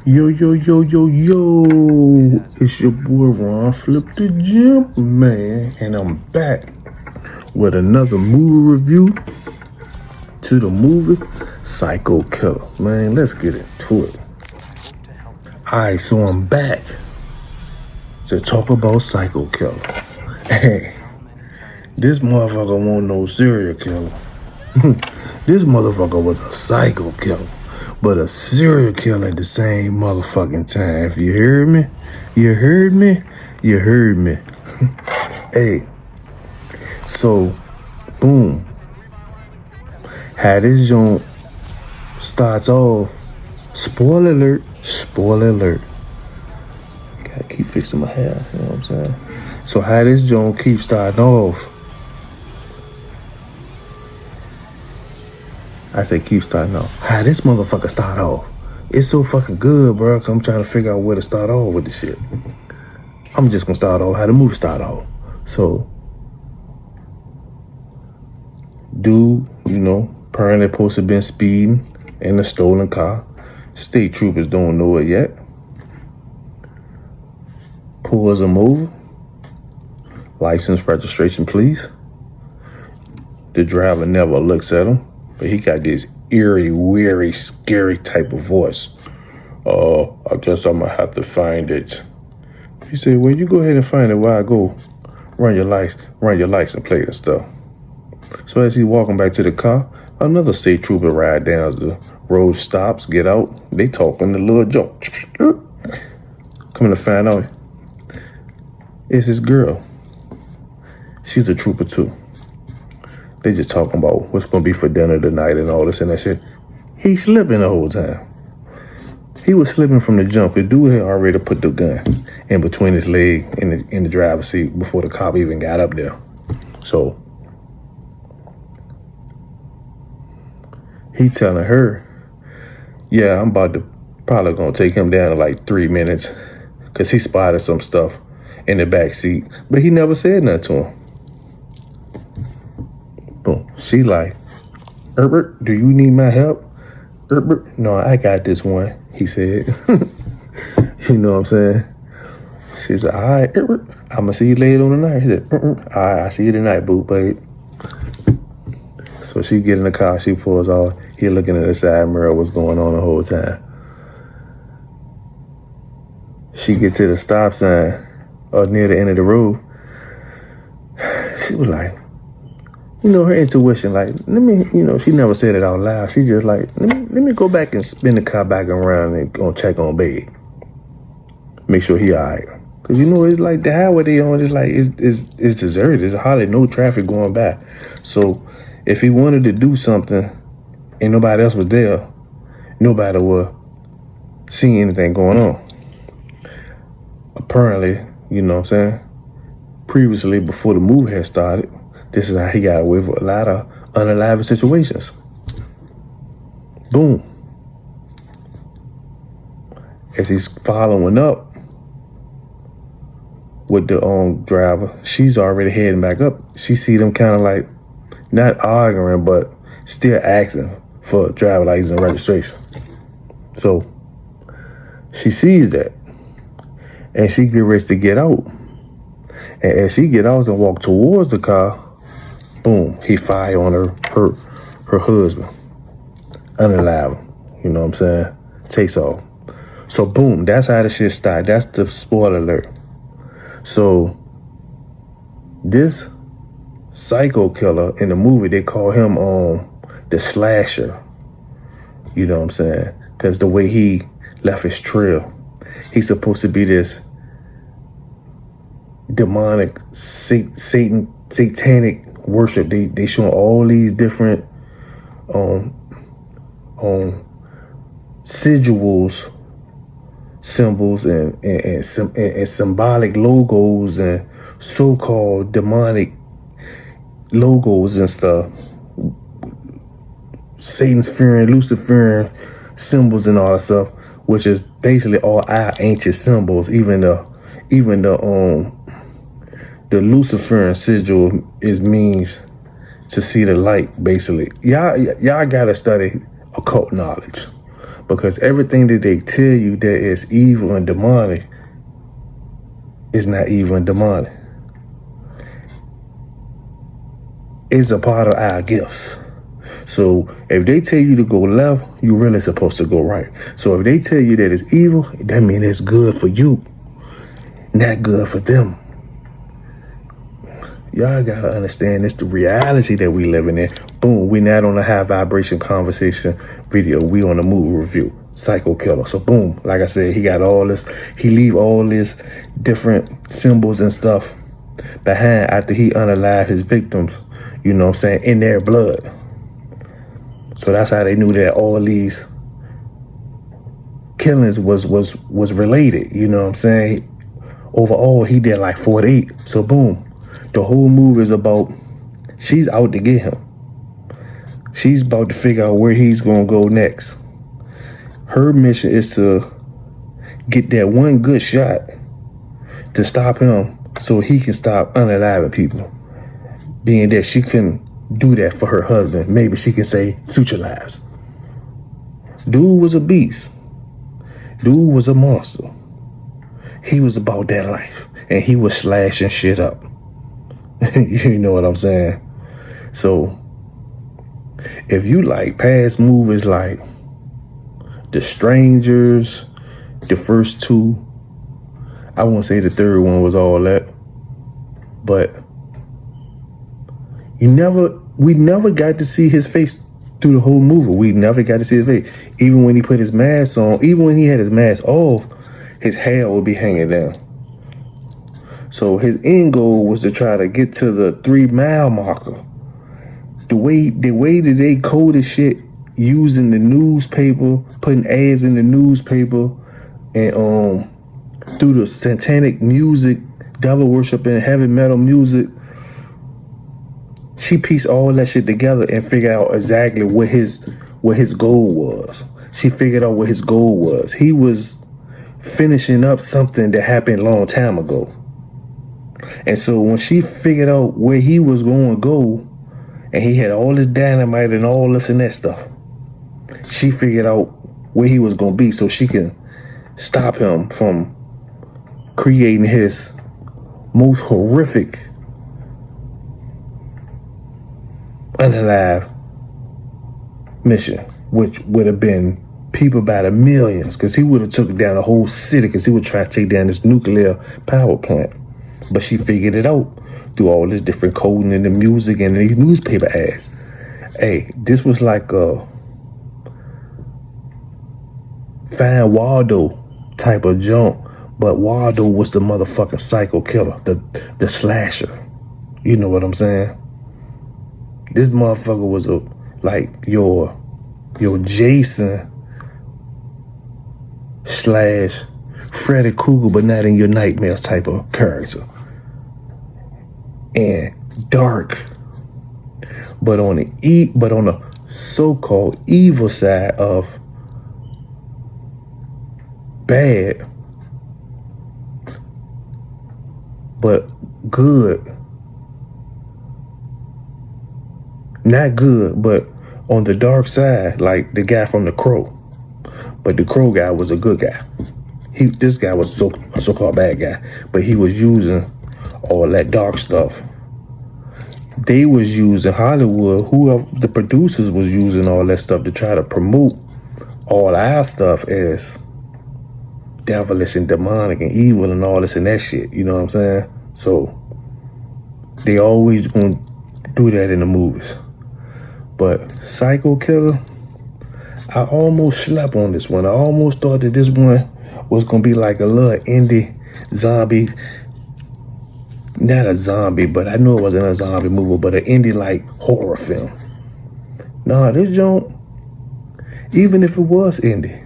Yo, yo, yo, yo, yo. It's your boy Ron Flip the Jump, man. And I'm back with another movie review to the movie Psycho Killer. Man, let's get into it. Alright, so I'm back to talk about Psycho Killer. Hey, this motherfucker won't no serial killer. This motherfucker was a psycho killer, but a serial killer at the same motherfucking time. If you heard me, you heard me, you heard me. Hey, so, boom. How this joint starts off, spoiler alert, spoiler alert. Gotta keep fixing my hair, you know what I'm saying? So how this joint keeps starting off, I say keep starting off. How this motherfucker start off? It's so fucking good, bro. Cause I'm trying to figure out where to start off with this shit. I'm just gonna start off how the movie start off. So, dude, apparently supposed to have been speeding in a stolen car. State troopers don't know it yet. Pulls him over. License, registration, please. The driver never looks at him. But he got this eerie, weary, scary type of voice. I guess I'm gonna have to find it. He said, well, you go ahead and find it while I go run your license plate and stuff. So as he's walking back to the car, another state trooper ride down the road, stops, get out. They talking a little joke. Coming to find out, it's his girl. She's a trooper too. They just talking about what's gonna be for dinner tonight and all this and that shit. He's slipping the whole time. He was slipping from the jump. The dude had already put the gun in between his leg in the driver's seat before the cop even got up there. So he telling her, yeah, I'm probably gonna take him down in like 3 minutes because he spotted some stuff in the back seat, but he never said nothing to him. Boom. She like, Herbert, do you need my help? Herbert, no, I got this one, he said. You know what I'm saying? She said, all right, Herbert, I'm going to see you later on tonight. He said, all right, I'll see you tonight, boo, babe. So she get in the car, she pulls off. He looking at the side mirror, what's going on the whole time. She get to the stop sign near the end of the road. She was like, her intuition, like, let me, she never said it out loud. She just like, let me go back and spin the car back around and go check on babe. Make sure he all right. Cause it's like the highway they on, it's like, it's deserted. There's hardly no traffic going by. So if he wanted to do something and nobody else was there, nobody would see anything going on. Apparently, you know what I'm saying? Previously, before the movie had started, this is how he got away with a lot of unalive situations. Boom. As he's following up with the driver, she's already heading back up. She see them kind of like, not arguing, but still asking for driver license and registration. So she sees that. And she get ready to get out. And as she get out and walk towards the car, boom, he fire on her husband. Unalive him. You know what I'm saying? Takes off. So boom, that's how the shit started. That's the spoiler alert. So this psycho killer in the movie, they call him the slasher. You know what I'm saying? Because the way he left his trail. He's supposed to be this demonic, satanic worship. They showing all these different sigils, symbols, and symbolic logos and so-called demonic logos and stuff. Satan's fearing, Luciferian symbols and all that stuff, which is basically all our ancient symbols. Even the Luciferian sigil means to see the light, basically. Y'all gotta study occult knowledge. Because everything that they tell you that is evil and demonic is not evil and demonic. It's a part of our gifts. So if they tell you to go left, you're really supposed to go right. So if they tell you that it's evil, that means it's good for you, not good for them. Y'all gotta understand it's the reality that we living in. Boom, we not on a high vibration conversation video. We on a movie review. Psycho killer. So boom, like I said, he got all this. He leave all this different symbols and stuff behind after he unalived his victims. You know what I'm saying? In their blood. So that's how they knew that all these killings was related. You know what I'm saying? Overall, he did like 48. So boom. The whole movie is about, she's out to get him. She's about to figure out where he's going to go next. Her mission is to get that one good shot to stop him so he can stop unaliving people. Being that she couldn't do that for her husband, maybe she can say future lives. Dude was a beast. Dude was a monster. He was about that life. And he was slashing shit up. You know what I'm saying? So if you like past movies like The Strangers, the first two, I won't say the third one was all that, but we never got to see his face through the whole movie. We never got to see his face. Even when he put his mask on, even when he had his mask off, his hair would be hanging down. So his end goal was to try to get to the 3-mile marker. The way that they coded shit using the newspaper, putting ads in the newspaper, and through the satanic music, devil worshiping, heavy metal music, she pieced all that shit together and figured out exactly what his goal was. She figured out what his goal was. He was finishing up something that happened a long time ago. And so when she figured out where he was going to go, and he had all this dynamite and all this and that stuff, she figured out where he was going to be so she can stop him from creating his most horrific unalive mission, which would have been people by the millions, because he would have took down the whole city, because he would try to take down this nuclear power plant. But she figured it out through all this different coding and the music and these newspaper ads. Hey, this was like a Find Waldo type of jump, but Waldo was the motherfucking psycho killer, the slasher. You know what I'm saying? This motherfucker was like your Jason / Freddy Krueger, but not in your nightmare type of character. And dark, but on the so-called evil side of bad, but good. Not good, but on the dark side, like the guy from The Crow. But the Crow guy was a good guy. This guy was a so-called bad guy, but he was using all that dark stuff. They was using Hollywood, the producers was using all that stuff to try to promote all our stuff as devilish and demonic and evil and all this and that shit. You know what I'm saying? So they always gonna do that in the movies. But Psycho Killer, I almost slept on this one. I almost thought that this one was gonna be like a little indie zombie. Not a zombie, but I knew it wasn't a zombie movie, but an indie like horror film. Nah, this joint, even if it was indie,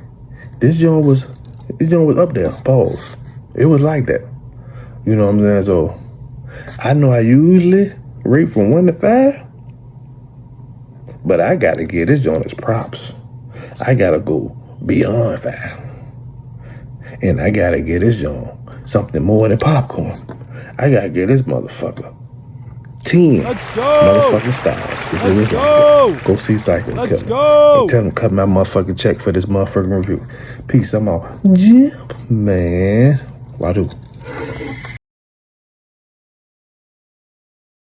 this joint was up there. Pause. It was like that. You know what I'm saying? So I know I usually rate from 1 to 5, but I gotta give this joint its props. I gotta go beyond 5. And I gotta give this joint something more than popcorn. I gotta give this motherfucker 10 Let's go. motherfucking stars. Let's go. Go see Psycho Let's Killer. go. And tell him cut my motherfucking check for this motherfucking review. Peace. I'm out. Jump, man. Wadu.